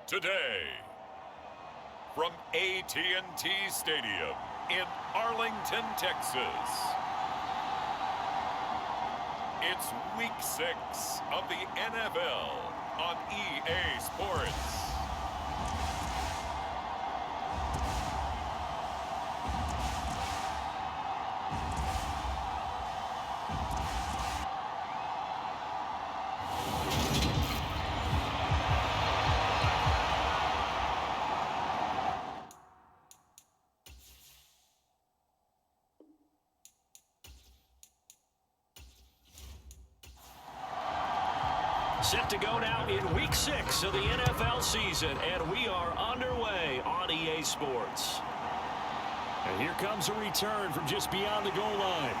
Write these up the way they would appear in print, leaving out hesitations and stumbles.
Today, from AT&T Stadium in Arlington, Texas, it's Week 6 of the NFL on EA Sports. Set to go now in Week 6 of the NFL season, and we are underway on EA Sports. And here comes a return from just beyond the goal line.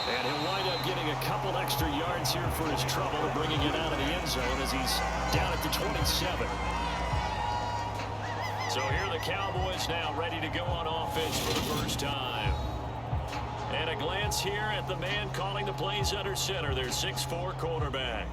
And he'll wind up getting a couple extra yards here for his trouble, bringing it out of the end zone as he's down at the 27. So here are the Cowboys now ready to go on offense for the first time. And a glance here at the man calling the plays under center, their 6'4" quarterback.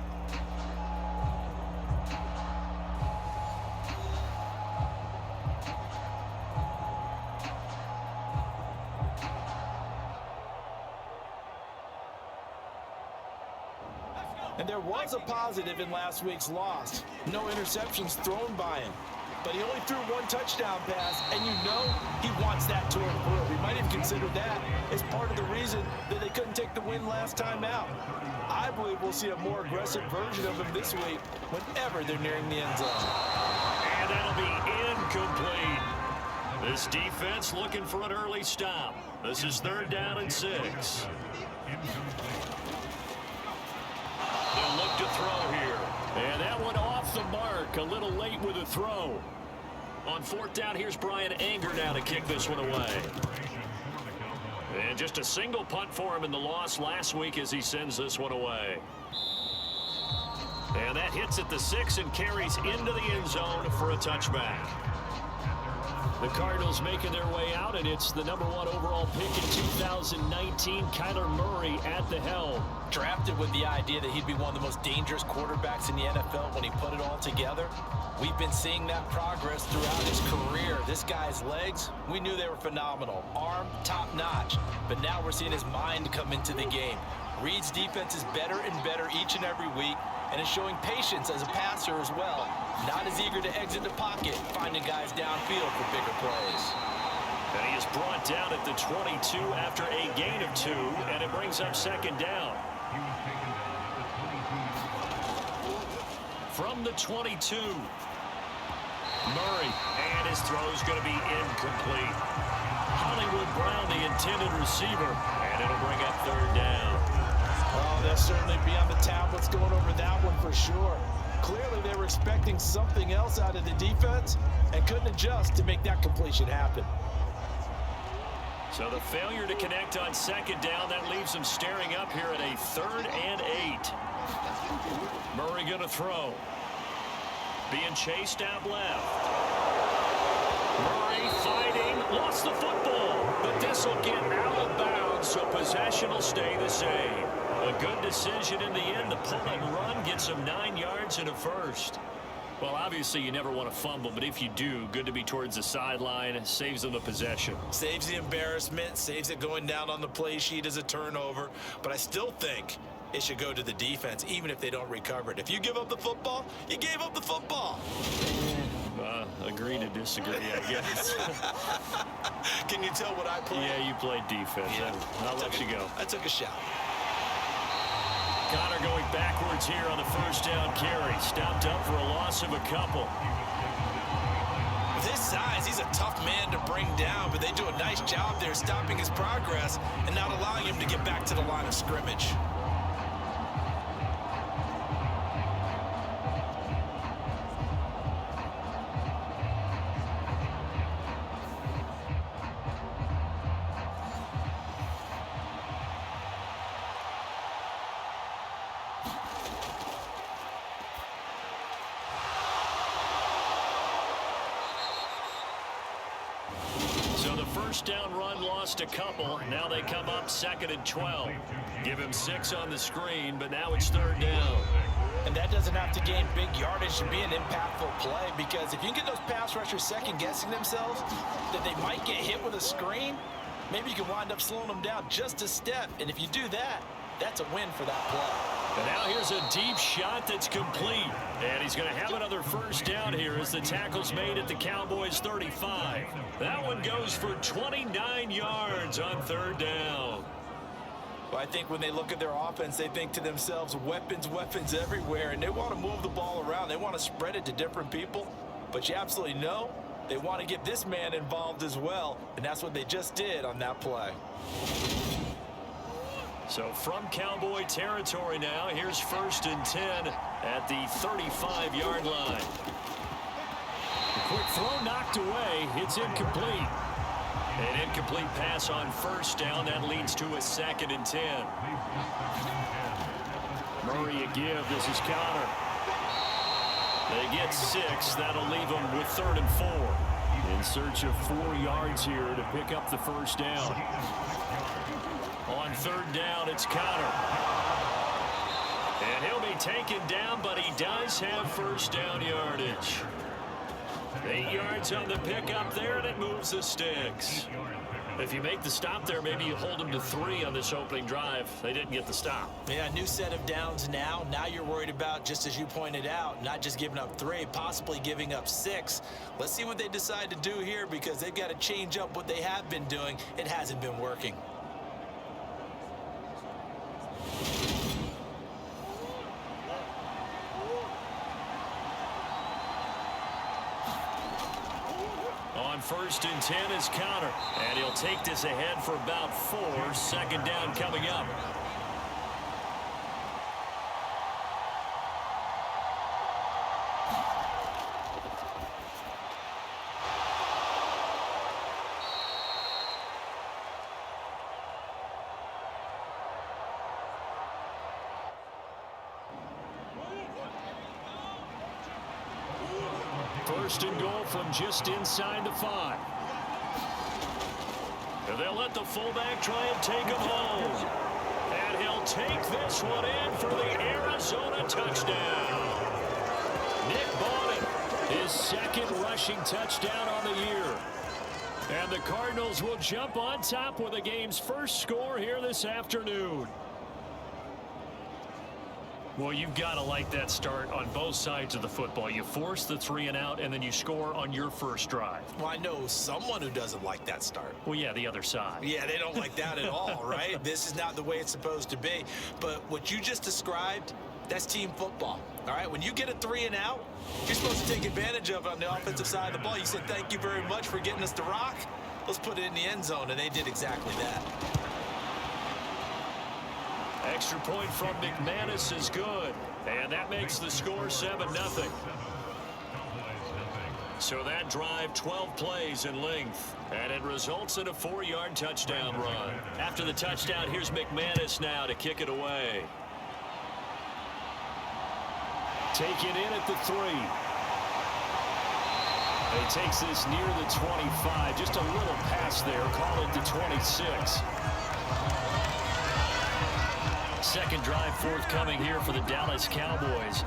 And there was a positive in last week's loss. No interceptions thrown by him. But he only threw one touchdown pass, and you know he wants that to improve. He might have considered that as part of the reason that they couldn't take the win last time out. I believe we'll see a more aggressive version of him this week whenever they're nearing the end zone. And that'll be incomplete. This defense looking for an early stop. This is 3rd down and 6. They'll look to throw here. And that one off the mark. A little late with a throw. On 4th down, here's Brian Anger now to kick this one away. And just a single punt for him in the loss last week as he sends this one away. And that hits at the 6 and carries into the end zone for a touchback. The Cardinals making their way out, and it's the #1 overall pick in 2019, Kyler Murray at the helm. Drafted with the idea that he'd be one of the most dangerous quarterbacks in the NFL when he put it all together. We've been seeing that progress throughout his career. This guy's legs, we knew they were phenomenal. Arm, top-notch. But now we're seeing his mind come into the game. Reed's defense is better and better each and every week, and is showing patience as a passer as well. Not as eager to exit the pocket, finding guys downfield for bigger plays. And he is brought down at the 22 after a gain of 2, and it brings up 2nd down. From the 22, Murray, and his throw is going to be incomplete. Hollywood Brown, the intended receiver, and it'll bring up 3rd down. Oh, they'll certainly be on the tablets going over that one for sure. Clearly, they were expecting something else out of the defense and couldn't adjust to make that completion happen. So the failure to connect on 2nd down, that leaves them staring up here at a 3rd and 8. Murray going to throw. Being chased out left. Murray fighting, lost the football. But this will get out of bounds, so possession will stay the same. A good decision in the end. The pull and run gets him 9 yards and a first. Well, obviously, you never want to fumble, but if you do, good to be towards the sideline. Saves them the possession. Saves the embarrassment, saves it going down on the play sheet as a turnover. But I still think it should go to the defense, even if they don't recover it. If you give up the football, you gave up the football. Agree to disagree, I guess. Can you tell what I played? Yeah, you played defense. Yeah. I'll let you go. I took a shot. Connor going backwards here on the 1st down carry. Stopped up for a loss of a couple. With his size, he's a tough man to bring down, but they do a nice job there stopping his progress and not allowing him to get back to the line of scrimmage. So the 1st down run lost a couple. Now they come up 2nd and 12. Give him 6 on the screen, but now it's 3rd down. And And that doesn't have to gain big yardage to be an impactful play, because if you can get those pass rushers second-guessing themselves that they might get hit with a screen, maybe you can wind up slowing them down just a step. And if you do that, that's a win for that play. And now here's a deep shot that's complete. And he's going to have another first down here as the tackle's made at the Cowboys 35. That one goes for 29 yards on third down. Well, I think when they look at their offense, they think to themselves, weapons, weapons everywhere, and they want to move the ball around. They want to spread it to different people. But you absolutely know they want to get this man involved as well, and that's what they just did on that play. So from Cowboy territory now, here's 1st and 10 at the 35-yard line. A quick throw knocked away. It's incomplete. An incomplete pass on first down. That leads to a 2nd and 10. Murray a give. This is Connor. They get 6. That'll leave them with 3rd and 4. In search of 4 yards here to pick up the first down. On 3rd down, it's Connor. And he'll be taken down, but he does have first down yardage. 8 yards on the pickup there, and it moves the sticks. If you make the stop there, maybe you hold them to 3 on this opening drive. They didn't get the stop. Yeah, new set of downs now. Now you're worried about, just as you pointed out, not just giving up 3, possibly giving up 6. Let's see what they decide to do here, because they've got to change up what they have been doing. It hasn't been working. On 1st and 10 is Connor, and he'll take this ahead for about 4. 2nd down coming up. First and goal from just inside the 5. And they'll let the fullback try and take him home. And he'll take this one in for the Arizona touchdown. Nick Bonnet, his 2nd rushing touchdown on the year. And the Cardinals will jump on top with the game's first score here this afternoon. Well, you've got to like that start on both sides of the football. You force the 3 and out, and then you score on your first drive. Well, I know someone who doesn't like that start. Well, yeah, the other side. Yeah, they don't like that at all, right? This is not the way it's supposed to be. But what you just described, that's team football, all right? When you get a 3 and out, you're supposed to take advantage of it on the offensive side of the ball. You said, thank you very much for getting us the rock. Let's put it in the end zone, and they did exactly that. Extra point from McManus is good. And that makes the score 7-0. So that drive, 12 plays in length. And it results in a 4-yard touchdown run. After the touchdown, here's McManus now to kick it away. Taken in at the 3. He takes this near the 25. Just a little pass there. Call it the 26. Second drive forthcoming here for the Dallas Cowboys.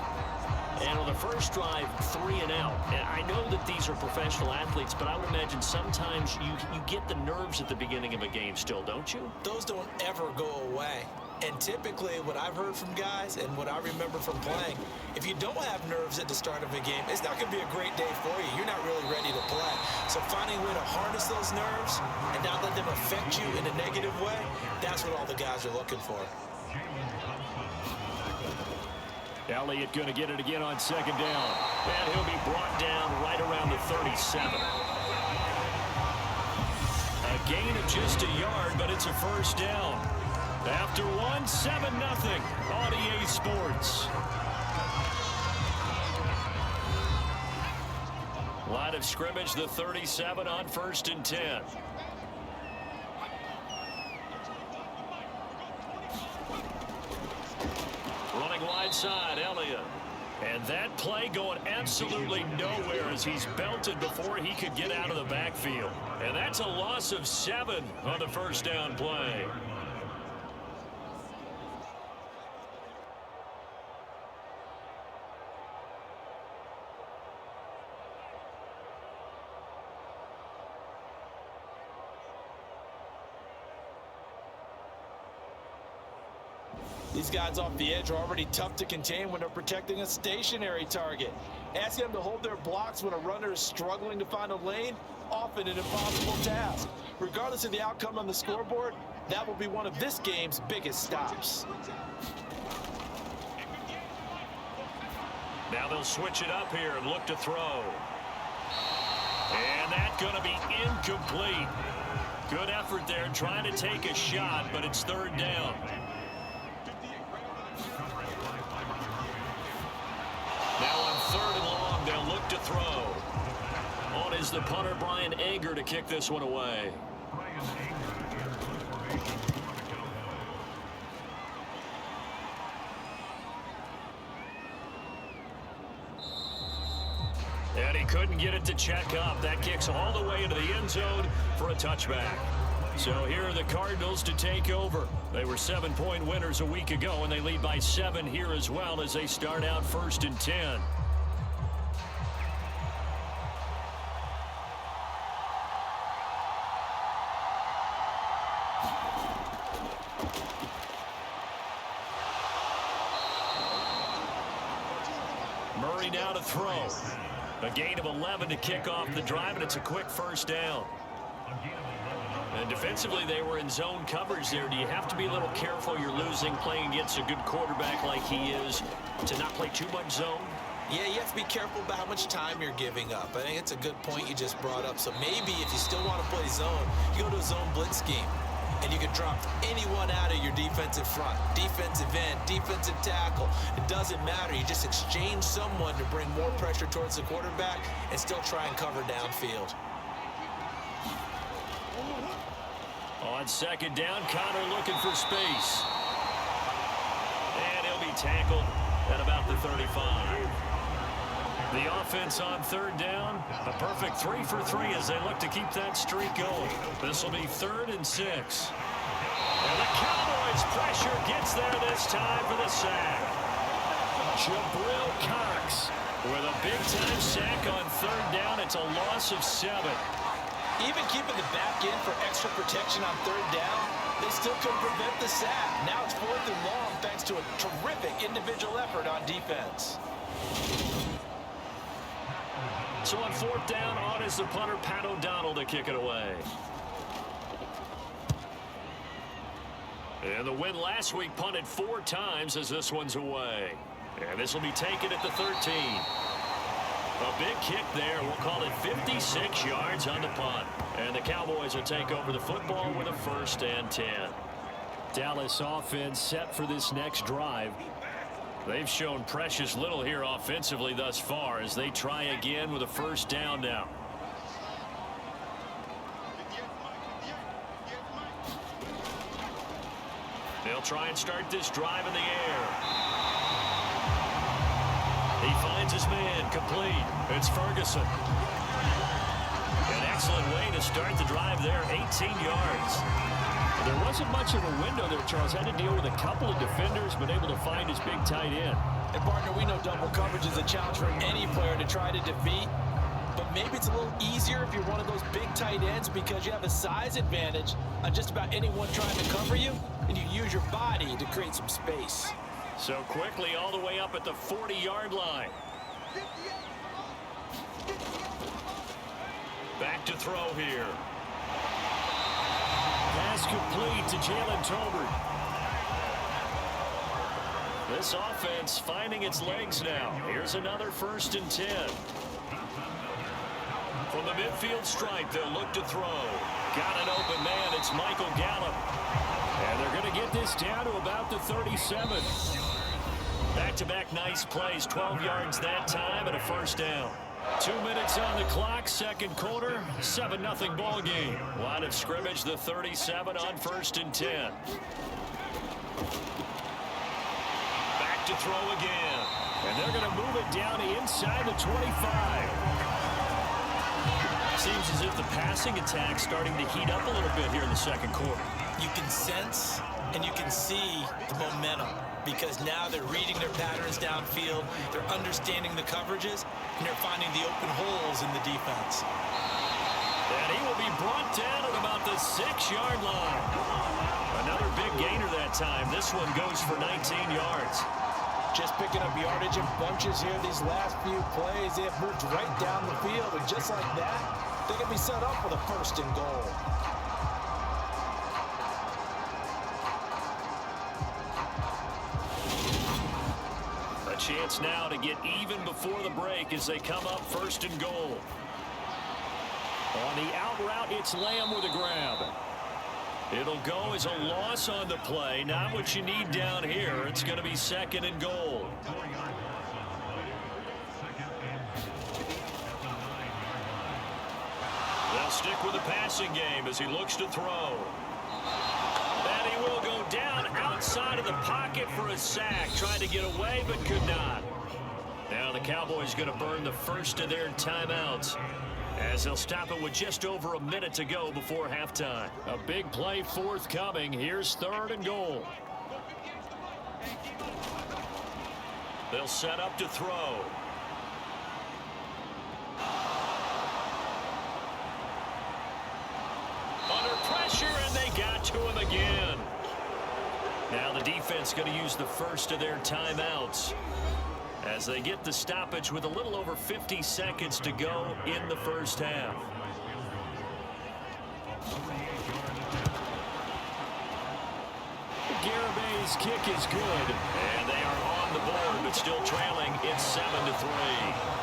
And on the first drive, 3 and out. And I know that these are professional athletes, but I would imagine sometimes you get the nerves at the beginning of a game still, don't you? Those don't ever go away. And typically what I've heard from guys and what I remember from playing, if you don't have nerves at the start of a game, it's not going to be a great day for you. You're not really ready to play. So finding a way to harness those nerves and not let them affect you in a negative way, that's what all the guys are looking for. Elliott going to get it again on 2nd down. And he'll be brought down right around the 37. A gain of just a yard, but it's a first down. After 1, 7-0 on EA Sports. Line of scrimmage, the 37 on 1st and 10. Running wide side, Elliott. And that play going absolutely nowhere as he's belted before he could get out of the backfield. And that's a loss of 7 on the first down play. These guys off the edge are already tough to contain when they're protecting a stationary target. Asking them to hold their blocks when a runner is struggling to find a lane, often an impossible task. Regardless of the outcome on the scoreboard, that will be one of this game's biggest stops. Now they'll switch it up here and look to throw. And that's going to be incomplete. Good effort there trying to take a shot, but it's third down. Now on third and long, they'll look to throw. On is the punter, Brian Anger, to kick this one away. And he couldn't get it to check up. That kicks all the way into the end zone for a touchback. So here are the Cardinals to take over. They were 7-point winners a week ago, and they lead by 7 here as well as they start out 1st and 10. Murray now to throw. A gain of 11 to kick off the drive, and it's a quick first down. And defensively, they were in zone coverage there. Do you have to be a little careful? You're losing, playing against a good quarterback like he is, to not play too much zone? Yeah, you have to be careful about how much time you're giving up. I think it's a good point you just brought up. So maybe if you still want to play zone, you go to a zone blitz scheme. And you can drop anyone out of your defensive front, defensive end, defensive tackle. It doesn't matter. You just exchange someone to bring more pressure towards the quarterback and still try and cover downfield. On second down, Connor looking for space. And he'll be tackled at about the 35. The offense on third down, a perfect 3 for 3 as they look to keep that streak going. This will be 3rd and 6. And the Cowboys pressure gets there this time for the sack. Jabril Cox with a big-time sack on third down. It's a loss of 7. Even keeping the back end for extra protection on third down, they still couldn't prevent the sack. Now it's 4th and long thanks to a terrific individual effort on defense. So on 4th down, on is the punter, Pat O'Donnell, to kick it away. And the win last week punted 4 times as this one's away. And this will be taken at the 13. A big kick there. We'll call it 56 yards on the punt. And the Cowboys will take over the football with a 1st and 10. Dallas offense set for this next drive. They've shown precious little here offensively thus far as they try again with a 1st down now. They'll try and start this drive in the air. He finds his man, complete. It's Ferguson. An excellent way to start the drive there, 18 yards. There wasn't much of a window there, Charles. Had to deal with a couple of defenders, but able to find his big tight end. And, partner, we know double coverage is a challenge for any player to try to defeat. But maybe it's a little easier if you're one of those big tight ends because you have a size advantage on just about anyone trying to cover you, and you use your body to create some space. So quickly all the way up at the 40-yard line. Back to throw here. Pass complete to Jalen Tolbert. This offense finding its legs now. Here's another 1st and 10. From the midfield stripe, they'll look to throw. Got an open man. It's Michael Gallup. And they're going to get this down to about the 37. Back-to-back nice plays. 12 yards that time and a 1st down. 2 minutes on the clock, 2nd quarter, 7-0 ball game. Line of scrimmage, the 37 on 1st and 10. Back to throw again. And they're going to move it down inside the 25. Seems as if the passing attack's starting to heat up a little bit here in the 2nd quarter. You can sense and you can see the momentum because now they're reading their patterns downfield, they're understanding the coverages, and they're finding the open holes in the defense. And he will be brought down at about the 6-yard line. Another big gainer that time. This one goes for 19 yards. Just picking up yardage in bunches here these last few plays. They have moved right down the field, and just like that, they can be set up with a 1st and goal. A chance now to get even before the break as they come up 1st and goal. On the out route, it's Lamb with a grab. It'll go as a loss on the play. Not what you need down here. It's going to be 2nd and goal. They'll stick with the passing game as he looks to throw. And he will go down outside of the pocket for a sack. Trying to get away, but could not. Now the Cowboys going to burn the first of their timeouts, as they'll stop it with just over a minute to go before halftime. A big play forthcoming. Here's 3rd and goal. They'll set up to throw. Under pressure, and they got to him again. Now the defense going to use the first of their timeouts, as they get the stoppage with a little over 50 seconds to go in the first half. Garabay's kick is good, and they are on the board, but still trailing. It's 7-3.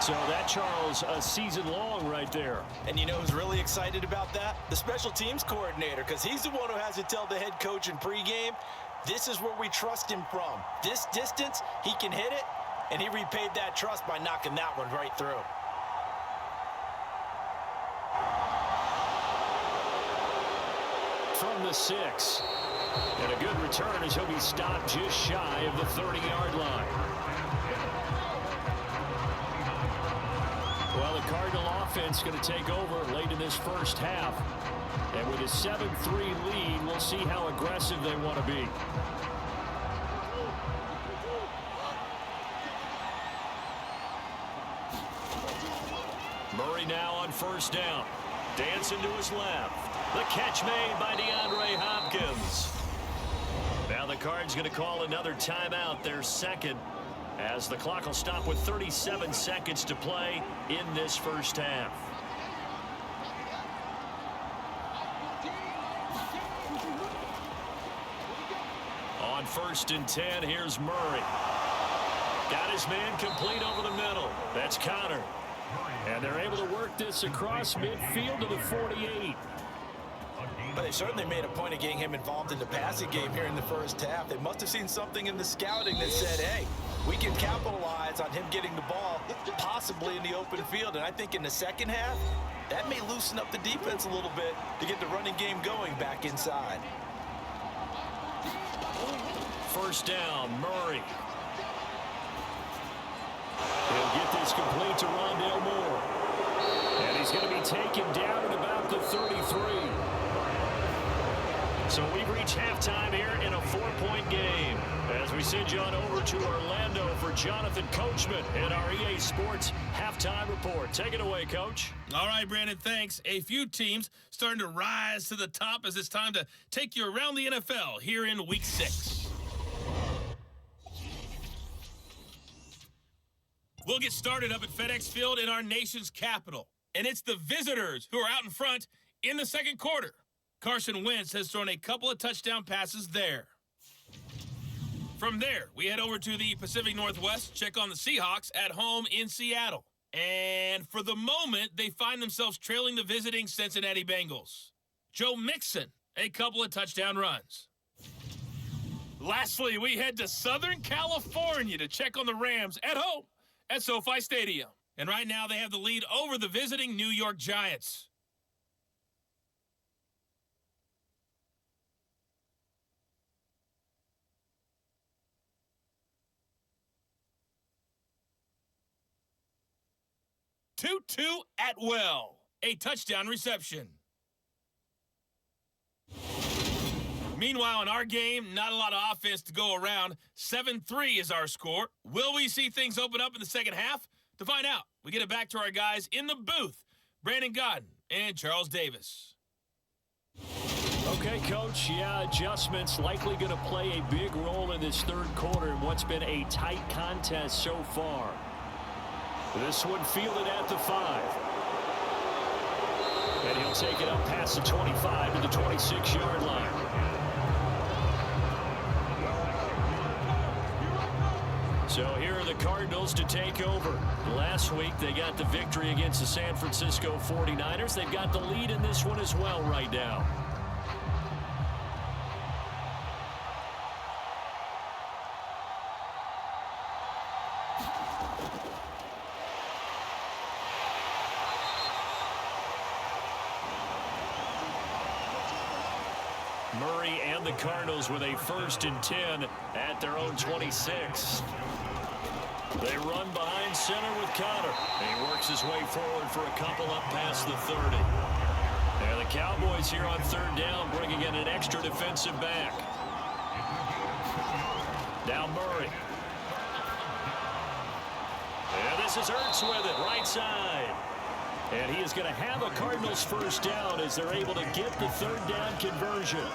So that, Charles, a season long right there. And you know who's really excited about that? The special teams coordinator, because he's the one who has to tell the head coach in pregame, this is where we trust him from. This distance, he can hit it, and he repaid that trust by knocking that one right through. From the 6. And a good return as he'll be stopped just shy of the 30-yard line. Well, the Cardinal offense going to take over late in this first half. And with a 7-3 lead, we'll see how aggressive they want to be. Murray now on 1st down. Dancing to his left. The catch made by DeAndre Hopkins. Now the Cards going to call another timeout, their 2nd, as the clock will stop with 37 seconds to play in this first half. On 1st and 10, here's Murray. Got his man complete over the middle. That's Connor. And they're able to work this across midfield to the 48. But they certainly made a point of getting him involved in the passing game here in the first half. They must have seen something in the scouting that said, hey, we can capitalize on him getting the ball, possibly in the open field. And I think in the second half, that may loosen up the defense a little bit to get the running game going back inside. 1st down, Murray. He'll get this complete to Rondale Moore. And he's going to be taken down at about the 33. So we've reached halftime here in a 4-point game, as we send you on over to Orlando for Jonathan Coachman and our EA Sports Halftime Report. Take it away, Coach. All right, Brandon, thanks. A few teams starting to rise to the top as it's time to take you around the NFL here in Week 6. We'll get started up at FedEx Field in our nation's capital. And it's the visitors who are out in front in the second quarter. Carson Wentz has thrown a couple of touchdown passes there. From there, we head over to the Pacific Northwest, check on the Seahawks at home in Seattle. And for the moment, they find themselves trailing the visiting Cincinnati Bengals. Joe Mixon, a couple of touchdown runs. Lastly, we head to Southern California to check on the Rams at home at SoFi Stadium. And right now, they have the lead over the visiting New York Giants. Tutu Atwell, a touchdown reception. Meanwhile, in our game, not a lot of offense to go around. 7-3 is our score. Will we see things open up in the second half? To find out, we get it back to our guys in the booth, Brandon Godden and Charles Davis. Okay, Coach, yeah, adjustments likely going to play a big role in this third quarter in what's been a tight contest so far. This one fielded at the 5. And he'll take it up past the 25 to the 26-yard line. So here are the Cardinals to take over. Last week they got the victory against the San Francisco 49ers. They've got the lead in this one as well right now. Murray and the Cardinals with a 1st and 10 at their own 26. They run behind center with Connor. He works his way forward for a couple up past the 30. And the Cowboys here on 3rd down, bringing in an extra defensive back. Now Murray. And this is Ertz with it, right side. And he is going to have a Cardinals 1st down as they're able to get the 3rd down conversion.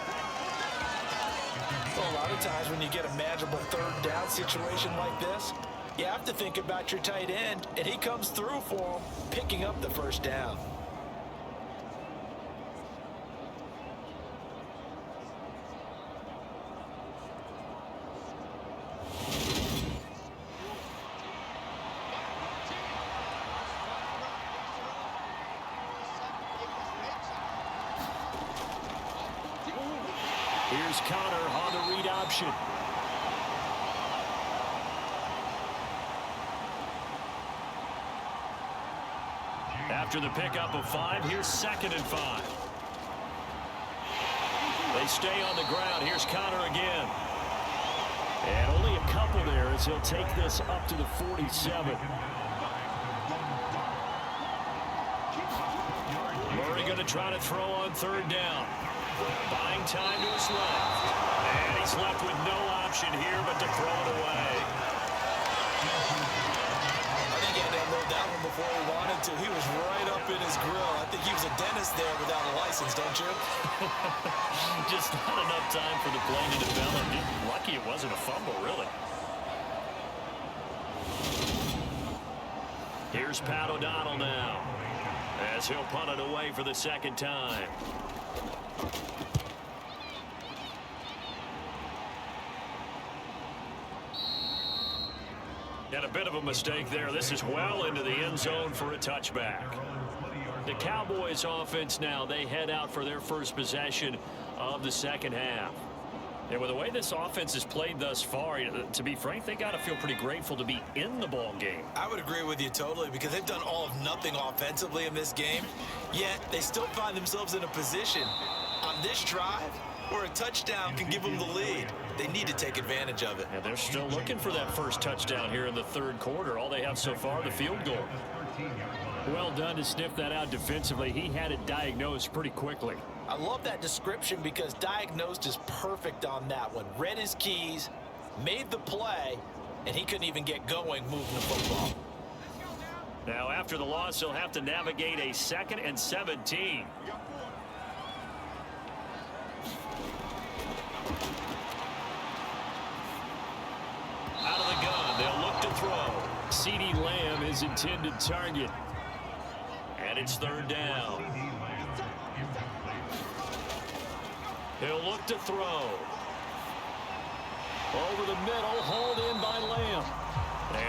Well, a lot of times when you get a manageable 3rd down situation like this, you have to think about your tight end, and he comes through for him, picking up the 1st down. Here's Connor on the read option. After the pickup of 5, here's 2nd and 5. They stay on the ground. Here's Connor again. And only a couple there as he'll take this up to the 47. Murray going to try to throw on 3rd down. Buying time to his left. And he's left with no option here but to throw it away. I think he had to unload that one before he wanted to. He was right up in his grill. I think he was a dentist there without a license, don't you? Just not enough time for the play to develop. Lucky it wasn't a fumble, really. Here's Pat O'Donnell now, as he'll punt it away for the 2nd time. And a bit of a mistake there. This is well into the end zone for a touchback. The Cowboys offense now, they head out for their first possession of the second half. And with the way this offense has played thus far, to be frank, they got to feel pretty grateful to be in the ball game. I would agree with you totally, because they've done all of nothing offensively in this game, yet they still find themselves in a position on this drive where a touchdown can give them the lead. They need to take advantage of it. And they're still looking for that first touchdown here in the 3rd quarter. All they have so far, the field goal. Well done to sniff that out defensively. He had it diagnosed pretty quickly. I love that description because diagnosed is perfect on that one. Read his keys, made the play, and he couldn't even get going moving the football. Now, after the loss, he'll have to navigate a 2nd and 17. Out of the gun, they'll look to throw. CeeDee Lamb, his intended target. And it's 3rd down. He'll look to throw. Over the middle, hauled in by Lamb.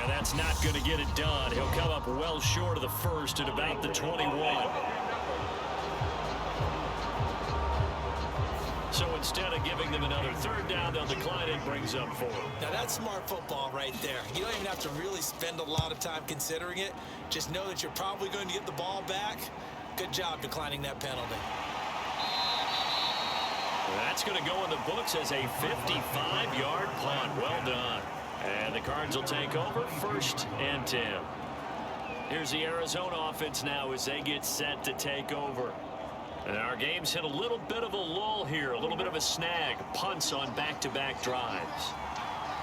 And that's not going to get it done. He'll come up well short of the 1st at about the 21. So instead of giving them another 3rd down, they'll decline it, brings up 4. Now that's smart football right there. You don't even have to really spend a lot of time considering it. Just know that you're probably going to get the ball back. Good job declining that penalty. That's going to go in the books as a 55-yard punt. Well done. And the Cards will take over 1st and 10. Here's the Arizona offense now as they get set to take over. And our game's hit a little bit of a lull here, a little bit of a snag. Punts on back-to-back drives.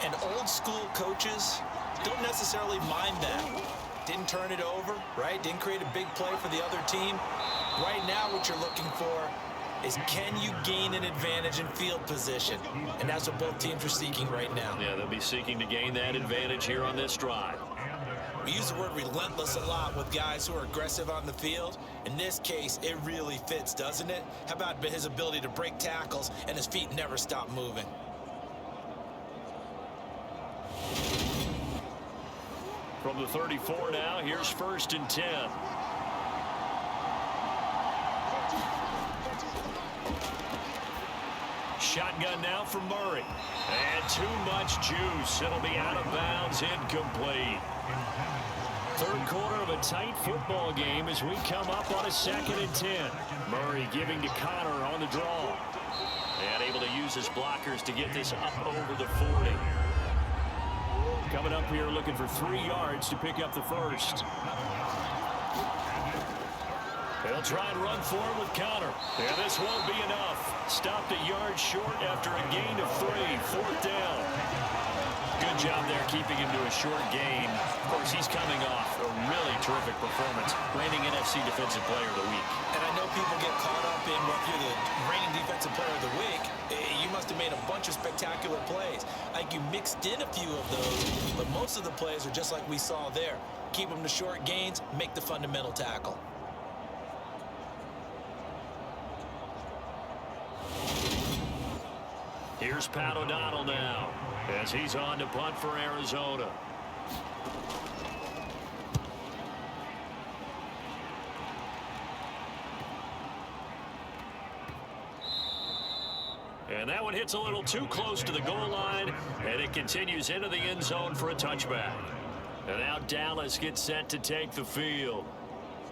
And old school coaches don't necessarily mind that. Didn't turn it over, right? Didn't create a big play for the other team. Right now what you're looking for is, can you gain an advantage in field position? And that's what both teams are seeking right now. Yeah, they'll be seeking to gain that advantage here on this drive. We use the word relentless a lot with guys who are aggressive on the field. In this case, it really fits, doesn't it? How about his ability to break tackles and his feet never stop moving? From the 34 now, here's 1st and 10. Shotgun now for Murray. And too much juice. It'll be out of bounds, incomplete. Third quarter of a tight football game as we come up on a 2nd and 10. Murray giving to Connor on the draw. And able to use his blockers to get this up over the 40. Coming up here looking for 3 yards to pick up the first. They'll try and run for it with Connor. And this won't be enough. Stopped a yard short after a gain of 3. 4th down. Good job there keeping him to a short gain. Of course, he's coming off a really terrific performance, reigning NFC Defensive Player of the Week. And I know people get caught up in, well, if you're the reigning Defensive Player of the Week, you must have made a bunch of spectacular plays. I think you mixed in a few of those, but most of the plays are just like we saw there. Keep them to short gains, make the fundamental tackle. Here's Pat O'Donnell now as he's on to punt for Arizona. And that one hits a little too close to the goal line, and it continues into the end zone for a touchback. And now Dallas gets set to take the field.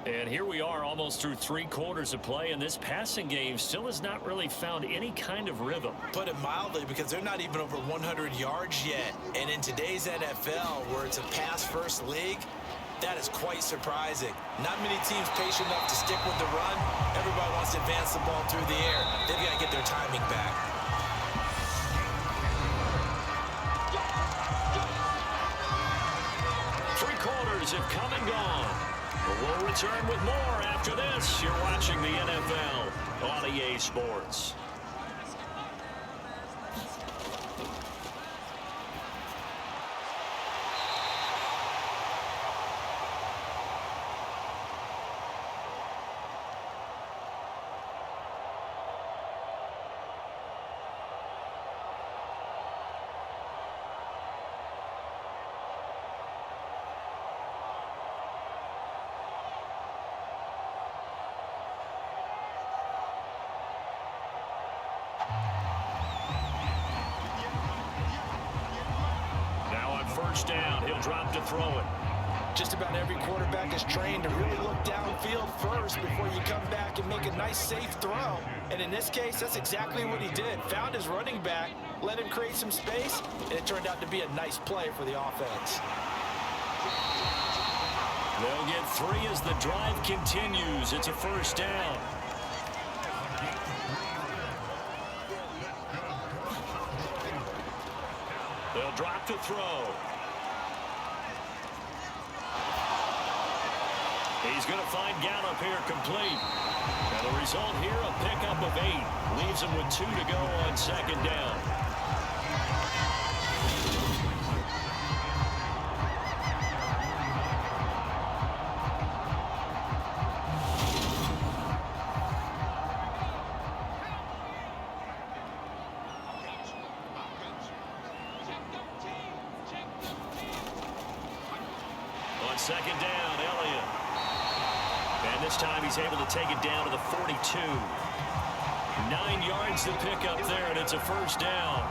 And here we are almost through 3 quarters of play, and this passing game still has not really found any kind of rhythm. Put it mildly, because they're not even over 100 yards yet. And in today's NFL, where it's a pass-first league, that is quite surprising. Not many teams patient enough to stick with the run. Everybody wants to advance the ball through the air. They've got to get their timing back. Three quarters have come and gone. We'll return with more after this. You're watching the NFL on EA Sports. First down, he'll drop to throw it. Just about every quarterback is trained to really look downfield first before you come back and make a nice, safe throw. And in this case, that's exactly what he did. Found his running back, let him create some space, and it turned out to be a nice play for the offense. They'll get 3 as the drive continues. It's a first down. They'll drop to throw. He's going to find Gallup here complete. And the result here, a pickup of 8. Leaves him with 2 to go on second down. On second down, Elliott. And this time he's able to take it down to the 42. 9 yards to pick up there, and it's a first down.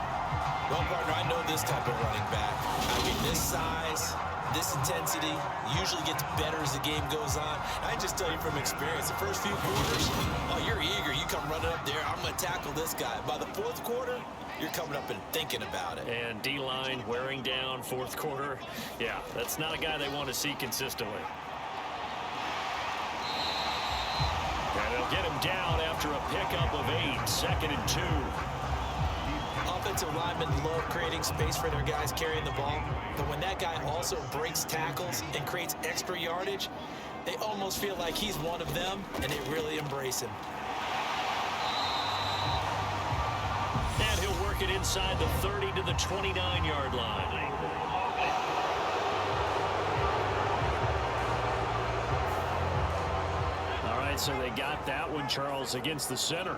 Well, partner, I know this type of running back. I mean, this size, this intensity usually gets better as the game goes on. I just tell you from experience, the first few quarters, oh, you're eager. You come running up there, I'm going to tackle this guy. By the fourth quarter, you're coming up and thinking about it. And D-line wearing down fourth quarter. Yeah, that's not a guy they want to see consistently. And they'll get him down after a pickup of 8, 2nd and 2. Offensive linemen love creating space for their guys carrying the ball, but when that guy also breaks tackles and creates extra yardage, they almost feel like he's one of them, and they really embrace him. And he'll work it inside the 30 to the 29-yard line. All right, so they got that one, Charles, against the center.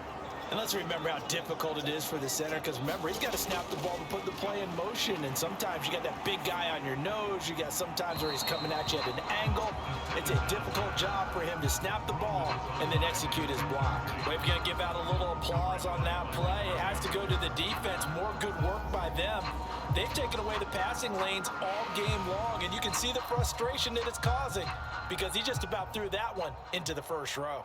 And let's remember how difficult it is for the center, because remember, he's got to snap the ball to put the play in motion, and sometimes you got that big guy on your nose. You got sometimes where he's coming at you at an angle. It's a difficult job for him to snap the ball and then execute his block. We're going to give out a little applause on that play. It has to go to the defense. More good work by them. They've taken away the passing lanes all game long, and you can see the frustration that it's causing because he just about threw that one into the first row.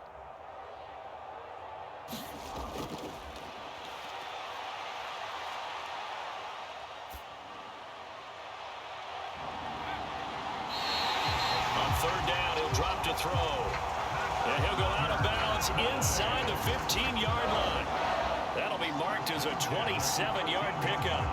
Third down, he'll drop to throw. And he'll go out of bounds inside the 15-yard line. That'll be marked as a 27-yard pickup.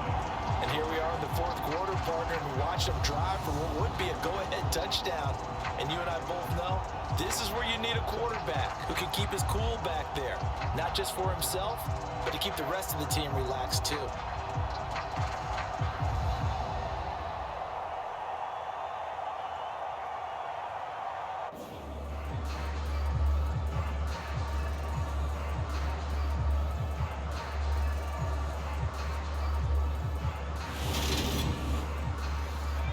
And here we are in the fourth quarter, partner, and watch them drive for what would be a go-ahead touchdown. And you and I both know this is where you need a quarterback who can keep his cool back there. Not just for himself, but to keep the rest of the team relaxed too.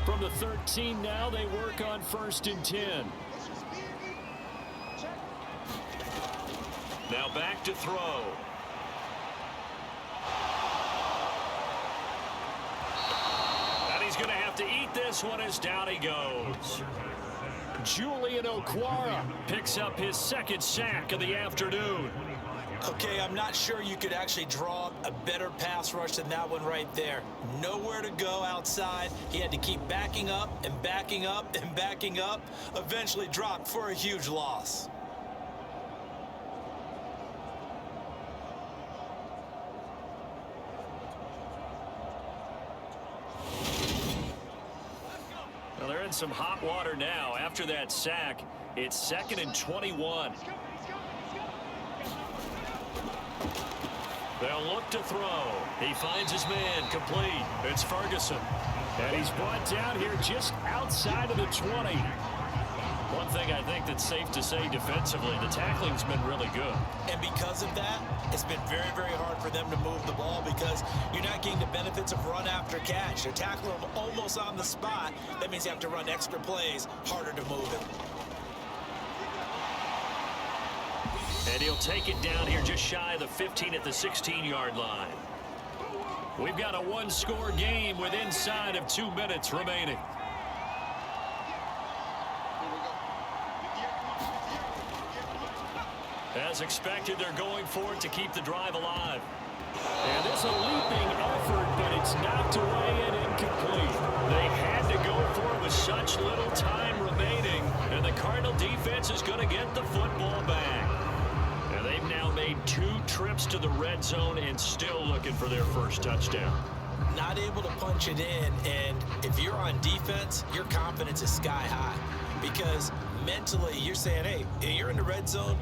From the 13 now, they work on 1st and 10. Now back to throw. And he's going to have to eat this one as down he goes. Julian Okwara picks up his 2nd sack of the afternoon. Okay, I'm not sure you could actually draw a better pass rush than that one right there. Nowhere to go outside. He had to keep backing up and backing up and backing up. Eventually dropped for a huge loss. Well, they're in some hot water now. After that sack, it's 2nd and 21. They'll look to throw. He finds his man complete. It's Ferguson. And he's brought down here just outside of the 20. One thing I think that's safe to say defensively, the tackling's been really good. And because of that, it's been very, very hard for them to move the ball because you're not getting the benefits of run after catch. They're tackling him almost on the spot. That means you have to run extra plays, harder to move him. And he'll take it down here just shy of the 15 at the 16-yard line. We've got a one-score game with inside of 2 minutes remaining. As expected, they're going for it to keep the drive alive. And this is a leaping effort, but it's knocked away and incomplete. They had to go for it with such little time remaining, and the Cardinal defense is going to get the football back. And they've now made 2 trips to the red zone and still looking for their first touchdown. Not able to punch it in, and if you're on defense, your confidence is sky high. Because mentally, you're saying, hey, you're in the red zone,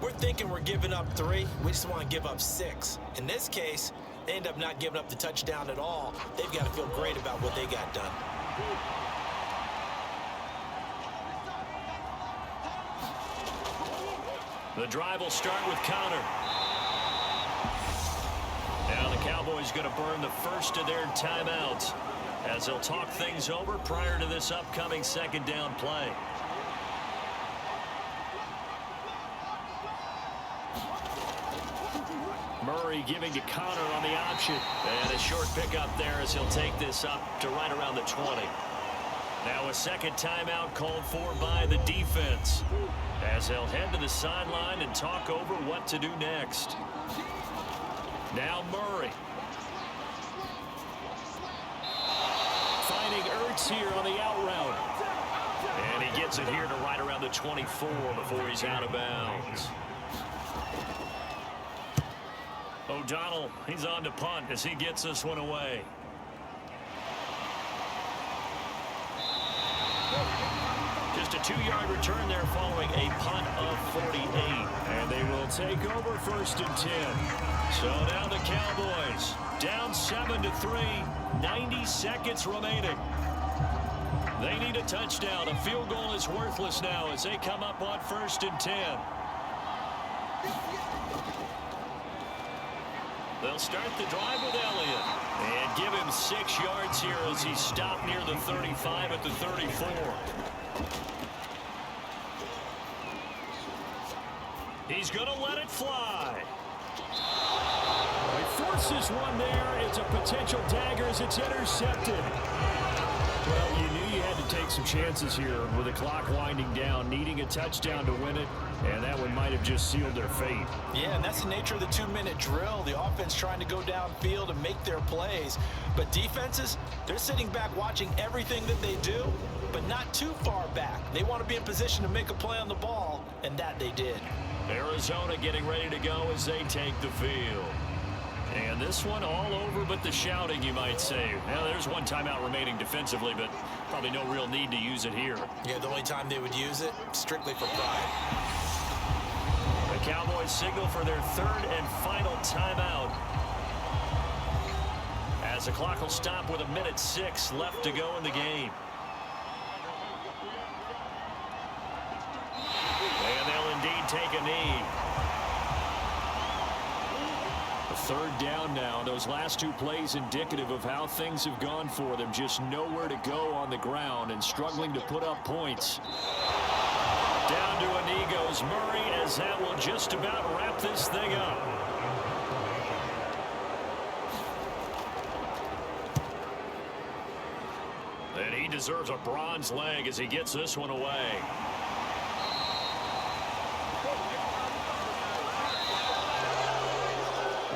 we're thinking we're giving up 3. We just want to give up 6. In this case, they end up not giving up the touchdown at all. They've got to feel great about what they got done. The drive will start with Connor. Now the Cowboys going to burn the first of their timeouts as they'll talk things over prior to this upcoming 2nd down play. Murray giving to Connor on the option. And a short pickup there as he'll take this up to right around the 20. Now a 2nd timeout called for by the defense as they'll head to the sideline and talk over what to do next. Now Murray. Finding Ertz here on the out route. And he gets it here to right around the 24 before he's out of bounds. O'Donnell, he's on to punt as he gets this one away. Just a 2-yard return there following a punt of 48. And they will take over 1st and 10. So now the Cowboys down 7-3, 90 seconds remaining. They need a touchdown. A field goal is worthless now as they come up on 1st and 10. They'll start the drive with Elliott and give him 6 yards here as he stopped near the 35 at the 34. He's going to let it fly. He forces one there. It's a potential dagger as it's intercepted. Well, you knew you had to take some chances here with the clock winding down, needing a touchdown to win it, and that one might have just sealed their fate. Yeah, and that's the nature of the 2-minute drill. The offense trying to go downfield and make their plays. But defenses, they're sitting back watching everything that they do, but not too far back. They want to be in position to make a play on the ball, and that they did. Arizona getting ready to go as they take the field. And this one all over but the shouting, you might say. Now, there's one timeout remaining defensively, but probably no real need to use it here. Yeah, the only time they would use it, strictly for pride. The Cowboys signal for their 3rd and final timeout. As the clock will stop with 1:06 left to go in the game. And they'll indeed take a knee. 3rd down now. Those last 2 plays indicative of how things have gone for them. Just nowhere to go on the ground and struggling to put up points. Down to a knee goes Murray as that will just about wrap this thing up. And he deserves a bronze leg as he gets this one away.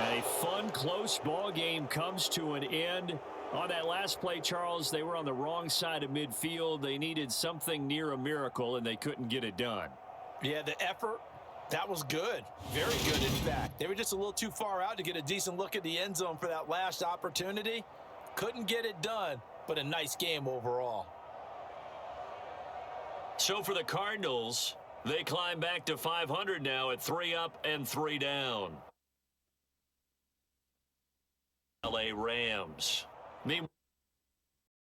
A fun, close ball game comes to an end. On that last play, Charles, they were on the wrong side of midfield. They needed something near a miracle, and they couldn't get it done. Yeah, the effort, that was good. Very good, in fact. They were just a little too far out to get a decent look at the end zone for that last opportunity. Couldn't get it done, but a nice game overall. So for the Cardinals, they climb back to 500 now at 3 up and 3 down. LA Rams. Meanwhile,